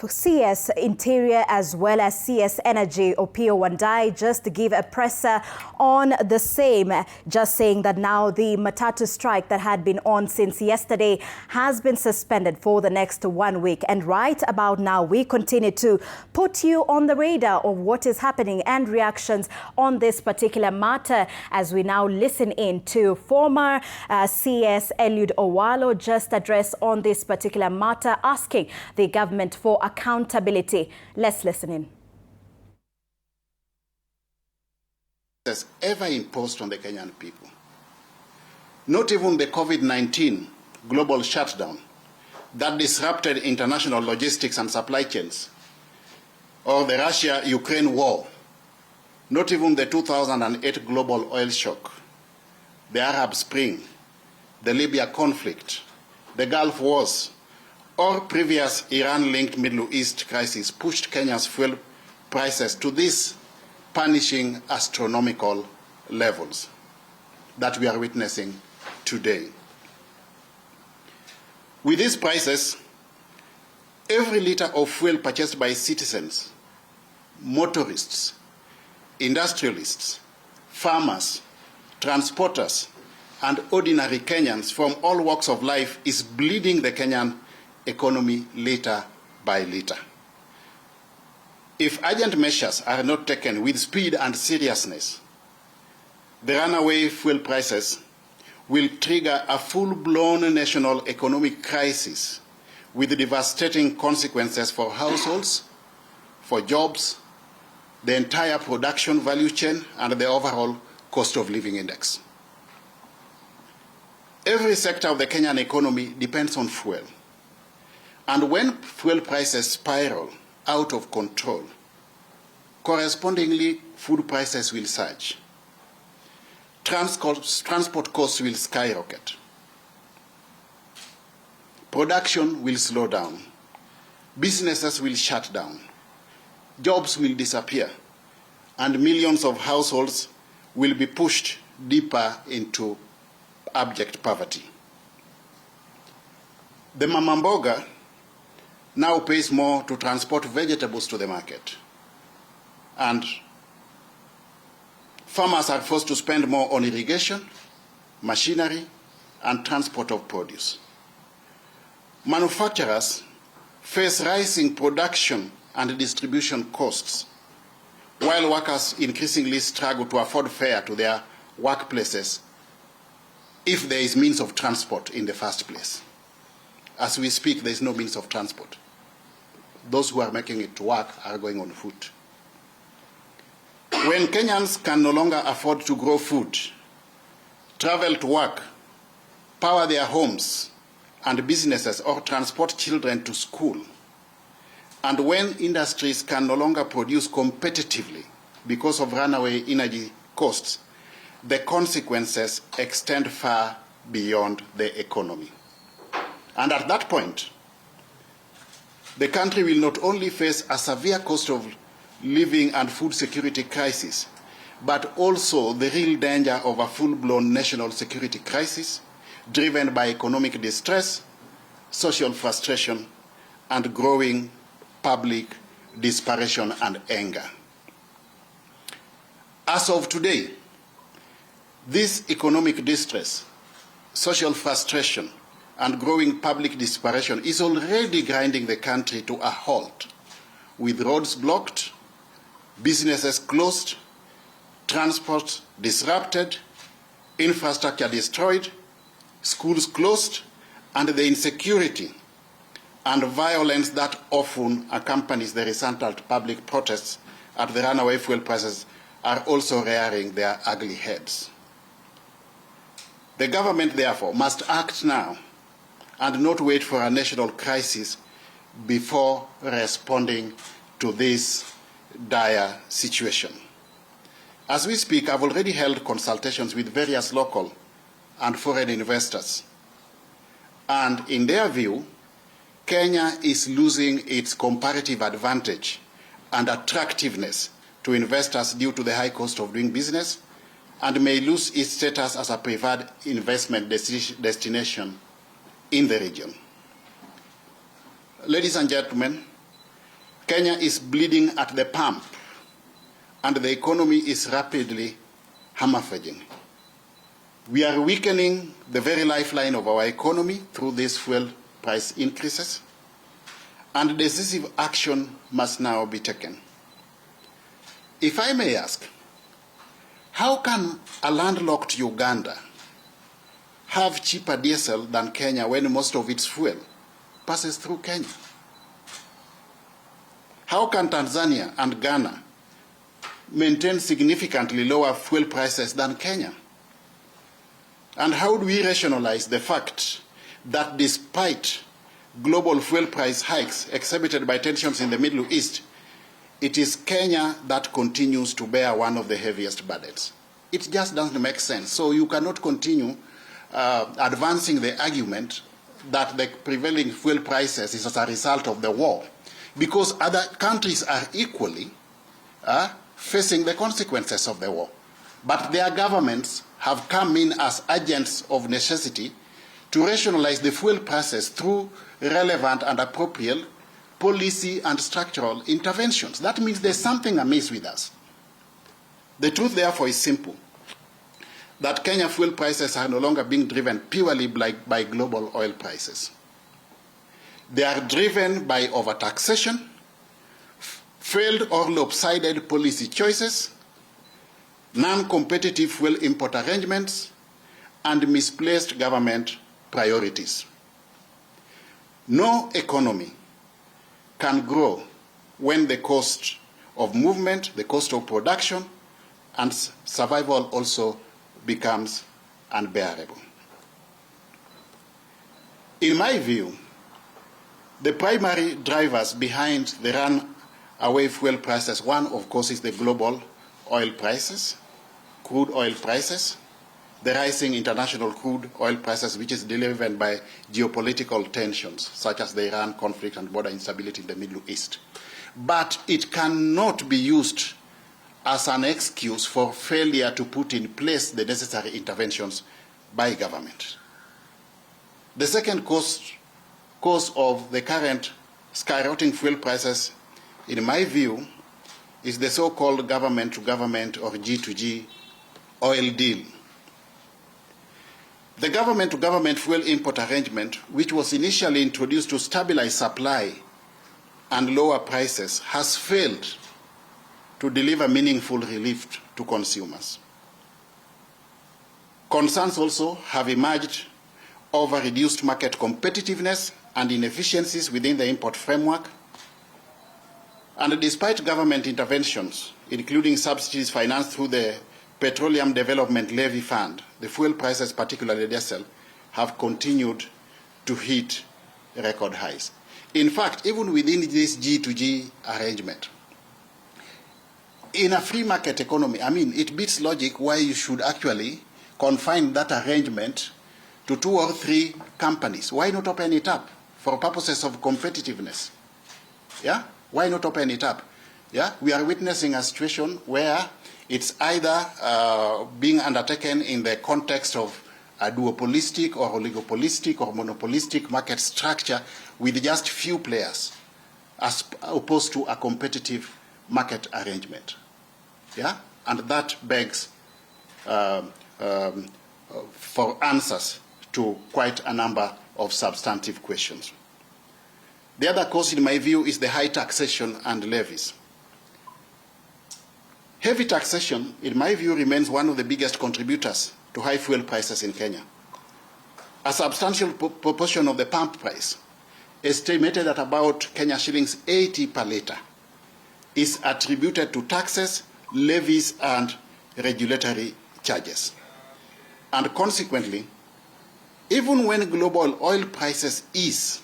CS Interior as well as CS Energy, Opiyo Wandayi, just to give a presser on the same, just saying that now the matatu strike that had been on since yesterday has been suspended for the next 1 week. And right about now, we continue to put you on the radar of what is happening and reactions on this particular matter as we now listen in to former CS Eliud Owalo just address on this particular matter, asking the government for accountability. Let's listen in. Has ever imposed on the Kenyan people. Not even the COVID-19 global shutdown that disrupted international logistics and supply chains, or the Russia-Ukraine war, not even the 2008 global oil shock, the Arab Spring, the Libya conflict, the Gulf Wars, or previous Iran-linked Middle East crisis pushed Kenya's fuel prices to these punishing astronomical levels that we are witnessing today. With these prices, every liter of fuel purchased by citizens, motorists, industrialists, farmers, transporters, and ordinary Kenyans from all walks of life is bleeding the Kenyan economy liter by liter. If urgent measures are not taken with speed and seriousness, the runaway fuel prices will trigger a full-blown national economic crisis with devastating consequences for households, for jobs, the entire production value chain, and the overall cost of living index. Every sector of the Kenyan economy depends on fuel. And when fuel prices spiral out of control, correspondingly, food prices will surge. Transport costs will skyrocket. Production will slow down. Businesses will shut down. Jobs will disappear. And millions of households will be pushed deeper into abject poverty. The mama mboga now pays more to transport vegetables to the market. And farmers are forced to spend more on irrigation, machinery, and transport of produce. Manufacturers face rising production and distribution costs, while workers increasingly struggle to afford fare to their workplaces if there is means of transport in the first place. As we speak, there is no means of transport. Those who are making it to work are going on foot. When Kenyans can no longer afford to grow food, travel to work, power their homes and businesses, or transport children to school, and when industries can no longer produce competitively because of runaway energy costs, the consequences extend far beyond the economy. And at that point, the country will not only face a severe cost of living and food security crisis, but also the real danger of a full-blown national security crisis driven by economic distress, social frustration, and growing public desperation and anger. As of today, this economic distress, social frustration, and growing public desperation is already grinding the country to a halt, with roads blocked, businesses closed, transport disrupted, infrastructure destroyed, schools closed, and the insecurity and violence that often accompanies the resultant public protests at the runaway fuel prices are also rearing their ugly heads. The government, therefore, must act now and not wait for a national crisis before responding to this dire situation. As we speak, I've already held consultations with various local and foreign investors. And in their view, Kenya is losing its comparative advantage and attractiveness to investors due to the high cost of doing business, and may lose its status as a preferred investment destination in the region. ladies and gentlemen, Kenya is bleeding at the pump, and the economy is rapidly hemorrhaging. We are weakening the very lifeline of our economy through these fuel price increases, and decisive action must now be taken. If I may ask, how can a landlocked Uganda have cheaper diesel than Kenya when most of its fuel passes through Kenya? How can Tanzania and Ghana maintain significantly lower fuel prices than Kenya? And how do we rationalize the fact that despite global fuel price hikes exhibited by tensions in the Middle East, it is Kenya that continues to bear one of the heaviest burdens? It just doesn't make sense. So you cannot continue advancing the argument that the prevailing fuel prices is as a result of the war, because other countries are equally facing the consequences of the war. But their governments have come in as agents of necessity to rationalize the fuel prices through relevant and appropriate policy and structural interventions. That means there's something amiss with us. The truth, therefore, is simple, that Kenya fuel prices are no longer being driven purely by global oil prices. They are driven by overtaxation, failed or lopsided policy choices, non-competitive fuel import arrangements, and misplaced government priorities. No economy can grow when the cost of movement, the cost of production, and survival also becomes unbearable. In my view, the primary drivers behind the runaway fuel prices, one, of course, is the global oil prices, crude oil prices, the rising international crude oil prices, which is driven by geopolitical tensions, such as the Iran conflict and border instability in the Middle East. But it cannot be used as an excuse for failure to put in place the necessary interventions by government. The second cause of the current skyrocketing fuel prices, in my view, is the so-called government-to-government or G2G oil deal. The government-to-government fuel import arrangement, which was initially introduced to stabilize supply and lower prices, has failed to deliver meaningful relief to consumers. Concerns also have emerged over reduced market competitiveness and inefficiencies within the import framework. And despite government interventions, including subsidies financed through the Petroleum Development Levy Fund, the fuel prices, particularly diesel, have continued to hit record highs. In fact, even within this G2G arrangement, in a free market economy, it beats logic why you should actually confine that arrangement to 2 or 3 companies. Why not open it up for purposes of competitiveness? Yeah? Why not open it up? Yeah? We are witnessing a situation where it's either being undertaken in the context of a duopolistic or oligopolistic or monopolistic market structure with just few players, as opposed to a competitive market arrangement. Yeah? And that begs for answers to quite a number of substantive questions. The other cause, in my view, is the high taxation and levies. Heavy taxation, in my view, remains one of the biggest contributors to high fuel prices in Kenya. A substantial proportion of the pump price, estimated at about Kenya shillings 80 per litre, is attributed to taxes, levies, and regulatory charges. And consequently, even when global oil prices ease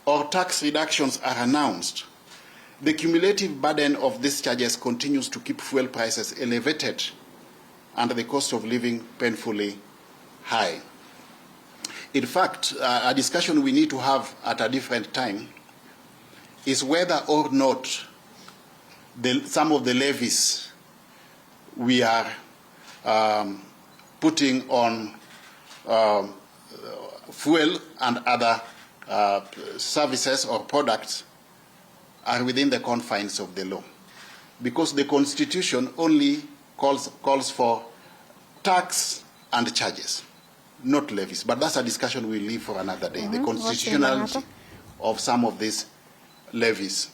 or tax reductions are announced, the cumulative burden of these charges continues to keep fuel prices elevated and the cost of living painfully high. In fact, a discussion we need to have at a different time is whether or not some of the levies we are putting on fuel and other services or products are within the confines of the law, because the Constitution only calls for tax and charges, not levies. But that's a discussion we'll leave for another day. The constitutionality of some of these levies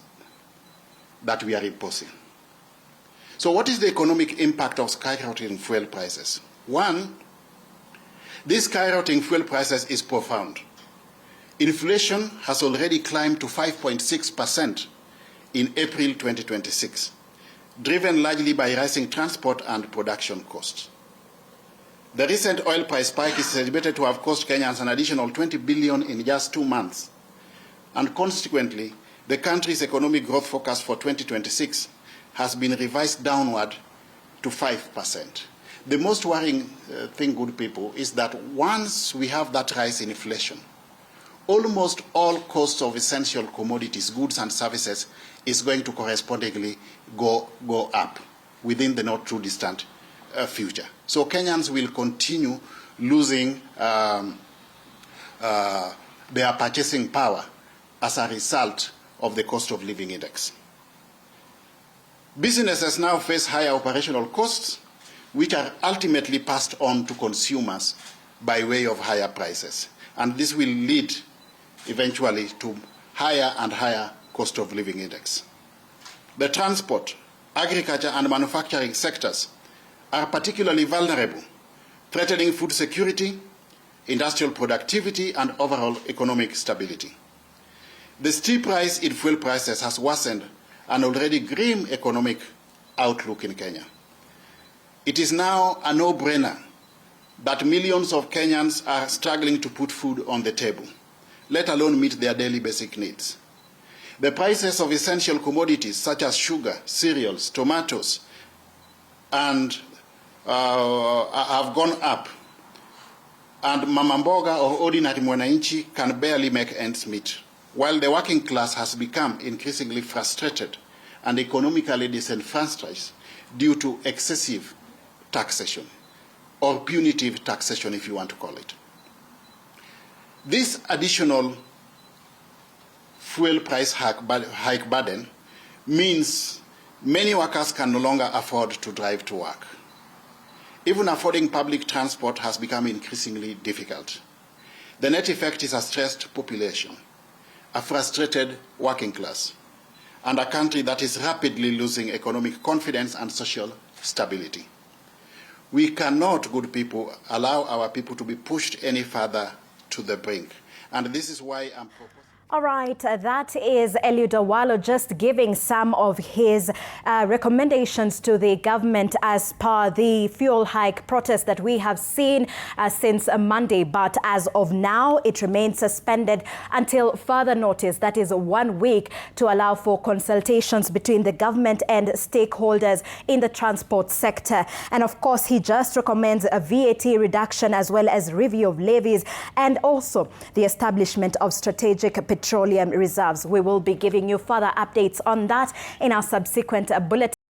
that we are imposing. So what is the economic impact of skyrocketing fuel prices? One, this skyrocketing fuel prices is profound. Inflation has already climbed to 5.6% in April 2026, driven largely by rising transport and production costs. The recent oil price spike is estimated to have cost Kenyans an additional 20 billion in just 2 months, and consequently, the country's economic growth forecast for 2026 has been revised downward to 5%. The most worrying thing, good people, is that once we have that rise in inflation, almost all costs of essential commodities, goods and services, is going to correspondingly go up within the not too distant future. So Kenyans will continue losing their purchasing power as a result of the cost of living index. Businesses now face higher operational costs, which are ultimately passed on to consumers by way of higher prices. And this will lead eventually to higher and higher cost of living index. The transport, agriculture and manufacturing sectors are particularly vulnerable, threatening food security, industrial productivity and overall economic stability. The steep rise in fuel prices has worsened an already grim economic outlook in Kenya. It is now a no-brainer that millions of Kenyans are struggling to put food on the table, let alone meet their daily basic needs. The prices of essential commodities such as sugar, cereals, tomatoes, and have gone up. And mama mboga or ordinary mwananchi can barely make ends meet, while the working class has become increasingly frustrated and economically disenfranchised due to excessive taxation, or punitive taxation if you want to call it. This additional fuel price hike burden means many workers can no longer afford to drive to work. Even affording public transport has become increasingly difficult. The net effect is a stressed population, a frustrated working class, and a country that is rapidly losing economic confidence and social stability. We cannot, good people, allow our people to be pushed any further to the brink. And this is why I'm proposing. All right, that is Eliud Owalo just giving some of his recommendations to the government as per the fuel hike protest that we have seen since Monday. But as of now, it remains suspended until further notice. That is 1 week to allow for consultations between the government and stakeholders in the transport sector. And of course, he just recommends a VAT reduction as well as review of levies and also the establishment of strategic petroleum reserves. We will be giving you further updates on that in our subsequent bulletin.